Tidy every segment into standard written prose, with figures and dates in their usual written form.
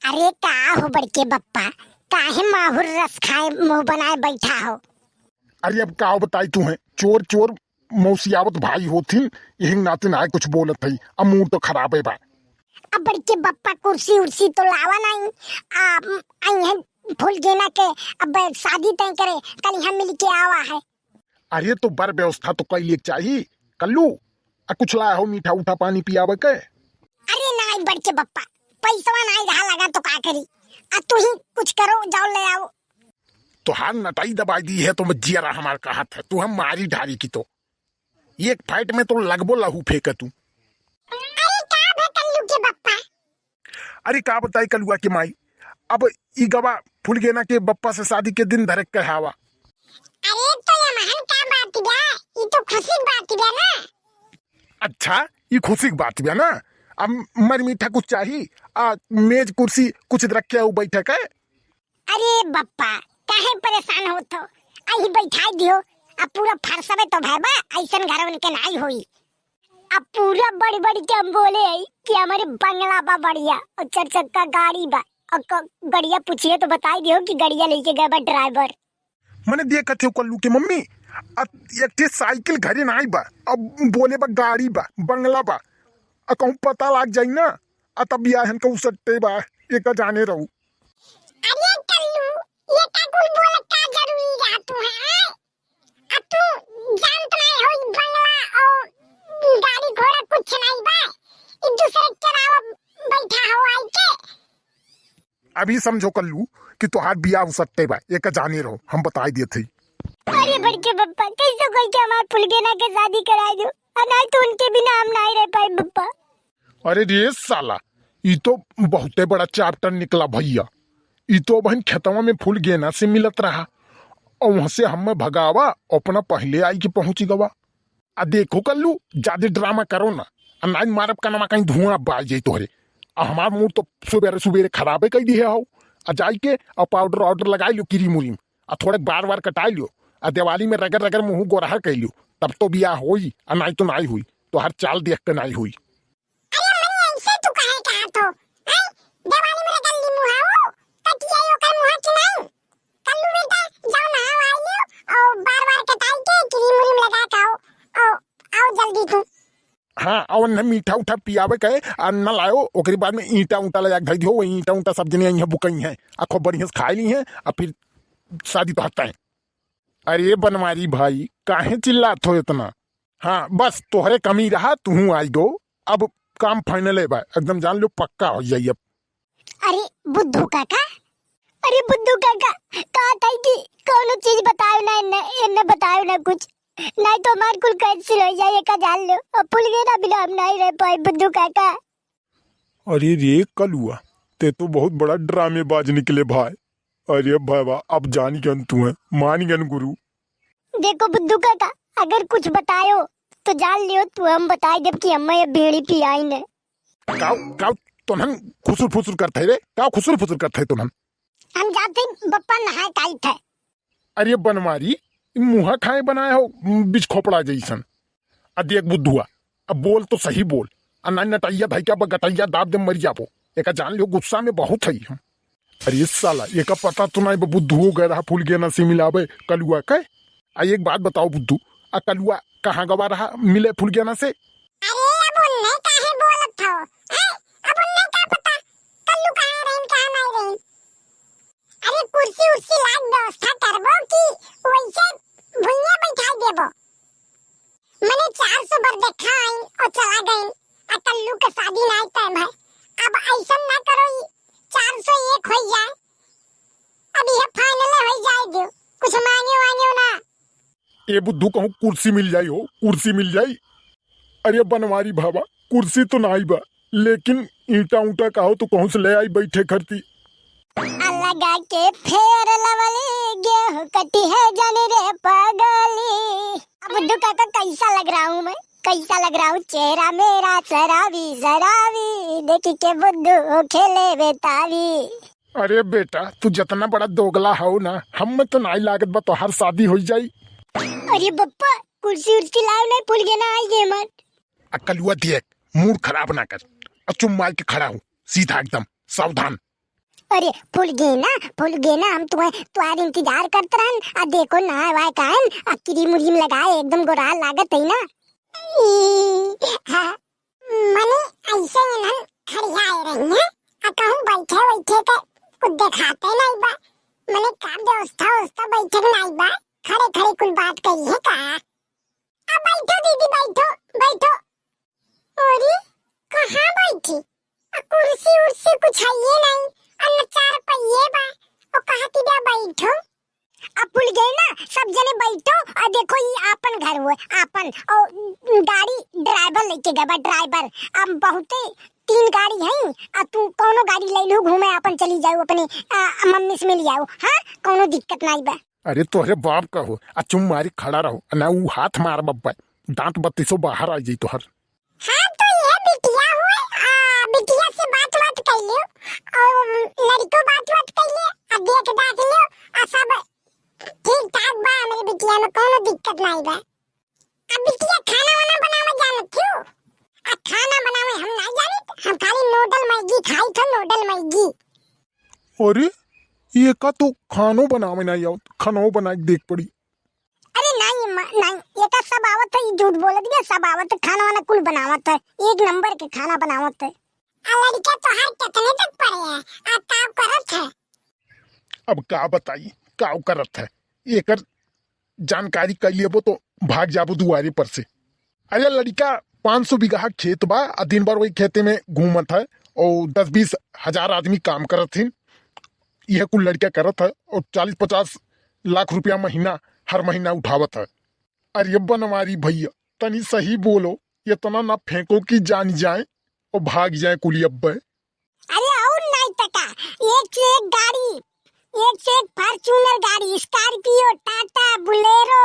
अरे का हो बड़के बप्पा, काहे माहुर रस खाए मुंह बनाए बैठा हो। अरे अब का बताई तू है, चोर चोर मौसियावत भाई होथिन, यही नाते ना कुछ बोलत है। अब मुंह तो खराब है बा। अब बड़के बप्पा कुर्सी उर्सी तो लावा नहीं। आई है फूल गेना के। अब शादी तय करे कल यहाँ मिल के आवा है। अरे तो बर व्यवस्था तो कई लेक चाहिए कल्लू। कुछ लाया हो मीठा उठा पानी पियावे के। अरे नहीं बड़के बप्पा, पैसा नहीं रहा लगा तो का करी। अब तू ही कुछ करो, जाओ ले आओ। तो हार नटाई दबाई दी है तो मैं जियरा हमार कहा था तू हम मारी ढारी की तो एक फाइट में तो लगभग लहू फेंका तू। अरे का भे कल्लू के बप्पा। अरे का बताई कलुआ की माई, अब ई गवा फूल गेना के बप्पा से शादी के दिन धरक के हवा। अरे तो ये महान का बात गया, ये तो खुशी की बात गया ना। अच्छा ये खुशी की बात भी है ना। अब मर मीठा कुछ चाहिए, मेज कुर्सी कुछ रखे हो बैठक है। अरे बप्पा काहे परेशान हो तो आई बैठाई दियो। अब पूरा फरसबे तो भैबा ऐसन घर उनके नहीं होई। अब पूरा बड़ी बड़ी के हम बोले है कि हमारे बंगला बा बढ़िया और चार चक्का गाड़ी बा। और गड़िया पूछिए तो बताई दियो कि गड़िया लेके गए बा ड्राइवर। मैंने देखा थे कल्लू के मम्मी, एक थे साइकिल घरे ना आई बा। अब बोले बा गाड़ी बा बंगला बा, कहूँ पता लग जाई ना। तब बियाहन को उसटे बा एक जाने रहू। अरे कल्लू ये का कुल बोले का जरूरी रहा तू है। अब तू जानत नहीं हो बंगला और गाड़ी घोड़ा कुछ नहीं बा। एक दूसरे के नाव बैठा हो आई के। अभी समझो कल्लू कि तुहार बियाह उसटे बा एक जाने रहो, हम बताई दिए थे। अरे बड़के बप्पा कैसे कोई के हमार फुलगेना के शादी कराई दो, और नहीं तो उनके बिना हम नहीं रह पाए बप्पा। अरे रे साला, ये तो बहुते बड़ा चैप्टर निकला भैया। ये तो बहन खेतवा में फूल गेना से मिलत रहा और वहां से हम भगावा अपना पहले आई के पहुंची गवा। देखो कल्लू ज्यादा ड्रामा करो ना, अनाज मारब का नमा कहीं धुआं बाज जाई तोहरे। हमार मूड तो सुबेरे सुबेरे खराबे कर दी है हो। जाई के और पाउडर ऑर्डर लगाई लो क्रीम उरीम, थोड़े बार बार कटाई लियो, दिवाली में रगड़ रगड़ मुंह गोरहा कर लियो, तब तो बियाह होई। नहीं तो नहीं हुई तो हर चाल देख के नहीं हुई। हाँ और न मीठा उठा पियावे के न लायो, ओकरी बाद में ईंटा ऊंटा लगा धई दियो। वही ईंटा ऊंटा सब जने यहाँ बुकई हैं, खूब बढ़िया से खाई ली हैं और फिर शादी तो हटता है। अरे बनवारी भाई काहे चिल्लात हो इतना। हाँ बस तोहरे कमी रहा, तू आई गो। अब काम फाइनल है भाई, एकदम जान लो पक्का हो जाइए अब। अरे बुद्धू काका, अरे बुद्धू काका कहा था कि कौन चीज बताओ ना, इन्ने बताओ ना कुछ, नहीं तो हमार कुल कैंसिल हो जाए का जान लो। अब भूल गए ना बिना हम नहीं रह पाए बुद्धू काका। अरे रे कलुआ ते तो बहुत बड़ा ड्रामेबाज निकले भाई। अरे भाई अब जान गन तू है, मान गन गुरु। देखो बुद्धू काका अगर कुछ बतायो तो जान लियो तू हम बताए जब कि हम ये बीड़ी पियाई ने। काउ काउ तुनन खुसुर फुसुर करते रे, काउ खुसुर फुसुर करते तुनन। हम जाते बप्पा नहाए काई थे। अरे बनवारी मुहा खाए बनाए हो बीच खोपड़ा जैसन। देख बुद्धुआ अब बोल तो सही बोल, अन्ना नटैया भाई का गटैया दाब दे मर जाबो। एक जान लियो गुस्सा में बहुत है हम। अरे साला एक पता तो नहीं बुद्धू हो गया रहा फूल गेना से मिलावे कलुआ के। एक बात बताओ बुद्धू, कलुआ कहाँ गवा रहा मिले फूल गेना से। अरे अब उन्हें काहे बोलत था, अब उन्हें क्या पता कल्लू कहाँ रहीन कहाँ नहीं रहीन। अरे कुर्सी उर्सी लाग व्यवस्था करबो कि वैसे भुइया बैठा देबो। मैंने 400 बार देखा आई और चला गई। कल्लू के शादी नहीं तय भाई, अब ऐसा ना करो 401 हो जाए। अब ये फाइनल हो जाए दो, कुछ मांगे ना। ए बुद्धू कहूँ कुर्सी मिल जाई हो, कुर्सी मिल जाई। अरे बनवारी भावा कुर्सी तो नहीं बा, लेकिन ईंटा ऊंटा कहो तो कहूँ से ले आई बैठे करती। लगा के फेर लवली गेहूं कटी है जाने रे पगली। अब बुद्धू काका कैसा लग रहा हूँ मैं, कैसा लग रहा हूँ। चेहरा मेरा सरावी सरावी देखी के बुद्धू खेले बेतावी। अरे बेटा तू जितना बड़ा दोगला हो ना, हम में तो नहीं लागत बा तो हर शादी हो जाई। अरे बप्पा कुर्सी उर्सी लाओ नहीं भूल गए ना आइए मत। कलुआ देख मूड खराब ना कर, चुप मार के खड़ा हूँ सीधा एकदम सावधान। अरे फूल गे ना हम तुम्हारे इंतजार करते रहन। आ देखो ना वाय कान आ क्रीम उरीम लगाए एकदम गोराल लागत है ना। हाँ, मने ऐसे ही ना खड़िया रही है। आ कहूँ बैठे के कुछ दिखाते नहीं बा। मने का व्यवस्था बैठक नहीं बा। खड़े कुल बात कही है का। आ बैठो दीदी बैठो। अरे कहाँ बैठी? कुर्सी उर्सी कुछ है ये नहीं। अन्ना चार पहिए बा और कहती बा बैठो। अब भूल गए ना सब जने बैठो। और देखो ये आपन घर हुए आपन और गाड़ी ड्राइवर लेके गया ड्राइवर। अब बहुते 3 गाड़ी है। अब तू कोनो गाड़ी ले लो घूमे अपन चली जाओ अपने मम्मी से मिल जाओ। हाँ कोनो दिक्कत नहीं बा। अरे तोहरे बाप का हो आ चुम मारी खड़ा रहो ना वो हाथ मार बब्बा दांत बत्तीसों बाहर आ जाई तोहर। हाँ तो ये बिटिया हुए बिटिया से बात कर लियो और लड़को बात कर लियो। अब देख दाख लियो आ सब ठीक ठाक बा। मेरी बिटिया में कोनो दिक्कत नहीं बा। अब बिटिया खाना वाना बनावे जाने क्यों? आ खाना बनावे हम नहीं जाने। हम खाली नूडल मैगी खाई तो नूडल मैगी। अरे ये का तो खानो बनावे नहीं आओ खानो बना के देख पड़ी। अरे नहीं ये का सब आवत है। झूठ बोलत गया सब आवत है। खाना वाना कुल बनावत है। एक नंबर के खाना बनावत है। आ लड़का तो हर कितने तक पढ़े है? आ काम करत है। अब का बताई का करत है एकर जानकारी कर लियो तो भाग जाबो दुआरे पर से। अरे लड़का 500 बीघा खेत बा आ दिन भर वही खेते में घूमत है और 10-20 हजार आदमी काम करत हिन। यह कुल लड़का करत है और 40-50 लाख रुपया महीना हर महीना उठावत है। अरे बनवारी भैया तनी सही बोलो इतना ना फेंको कि जान जाए और भाग जाए कुली अब्बे। अरे और नहीं तका एक से एक गाड़ी एक से एक फॉर्च्यूनर गाड़ी स्कॉर्पियो टाटा बुलेरो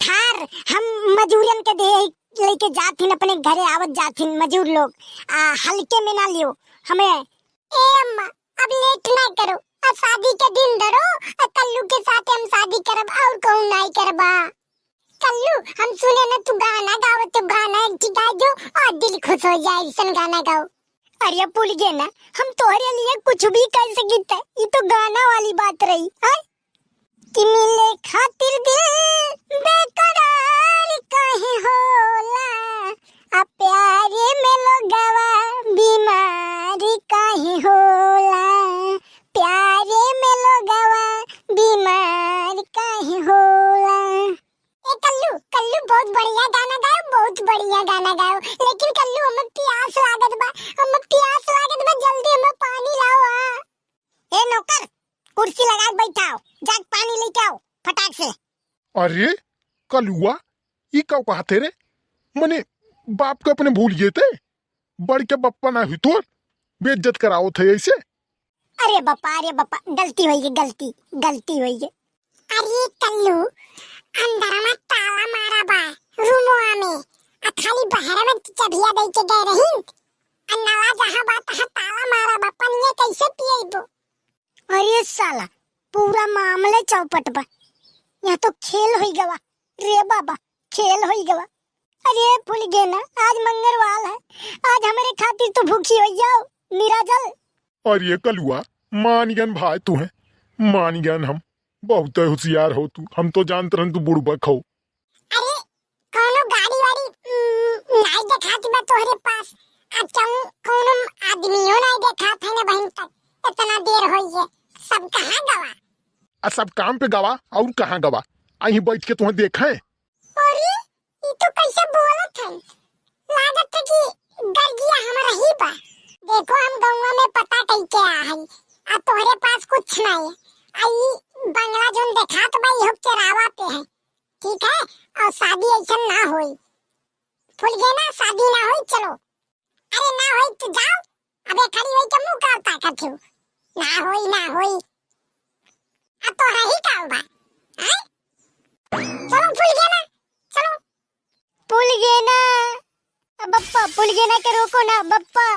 थार हम मजूरन के दे लेके जाथिन अपने घरे आवत जाथिन मजूर लोग। हल्के में ना लियो हमें। ए अम्मा अब लेट ना करो। अब शादी के दिन धरो कल्लू के साथ हम शादी करब और कहूँ नहीं करबा। कल्लू हम सुने ना तू गाना गाओ तो गाना एक गा दो और दिल खुश हो जाए ऐसा गाना गाओ। अरे भूल गए ना हम तोहरे लिए कुछ भी कर सकते। ये तो गाना वाली बात रही है कि मिले खातिर दिल बेकरार काहे होला। आ प्यारे में लोगवा बीमारी काहे होला। प्यारे में लोगवा बीमार काहे होला। ए कल्लू बहुत बढ़िया गाना गाओ लेकिन कल्लू हमें प्यास लागत बा जल्दी हमें पानी लाओ। ए नौकर कुर्सी लगा के बैठाओ जाके पानी लेके आओ फटाक से। अरे कलुआ ये का कहते रे मने बाप के अपने भूल गए थे बड़ के बप्पा ना हुई तो बेइज्जत कराओ थे ऐसे। अरे बप्पा गलती हुई है। अरे कल्लू अंदर में ताला मारा बा रूमवा में खाली बाहर में चबिया दे के गए रही। अन्नावा जहां बात है ताला मारा बा पनिया कैसे पिएबो? अरे साला पूरा मामले चौपट बा। यहाँ तो खेल होई गवा रे बाबा खेल होई गवा। अरे भूल गए ना आज मंगलवार है। आज हमारे खातिर तो भूखी हो जाओ निराजल। अरे कलुआ मान गन भाई तू है मान गन हम बहुत होशियार हो तू। हम तो जानते रह तू बुड़बक हो। अरे कोनो गाड़ी वाड़ी नहीं देखा बा तोहरे पास। अच्छा कोनो आदमियों नहीं देखा था ना बहन तक इतना देर होई है। सब कहाँ गवा? सब काम पे गवा और कहाँ गवा आई बैठ के तुम्हें देखा है। अरे ये तो कैसे बोलत है लागत है कि गर्जिया हमारा ही बा। देखो हम गौवा में पता कई के आ है आ तोहरे पास कुछ नहीं आई बंगला जोन देखा तो भाई हम चरावा पे है ठीक है। और शादी ऐसा ना होई फुल गए ना शादी ना होई चलो। अरे ना होई तो जाओ अबे खड़ी होई के मुंह का ताकत हो ना होई अब तो रही का बा हैं। चलो फुल गए ना चलो। फुल गए ना बप्पा फुल गए ना के रोको ना बप्पा।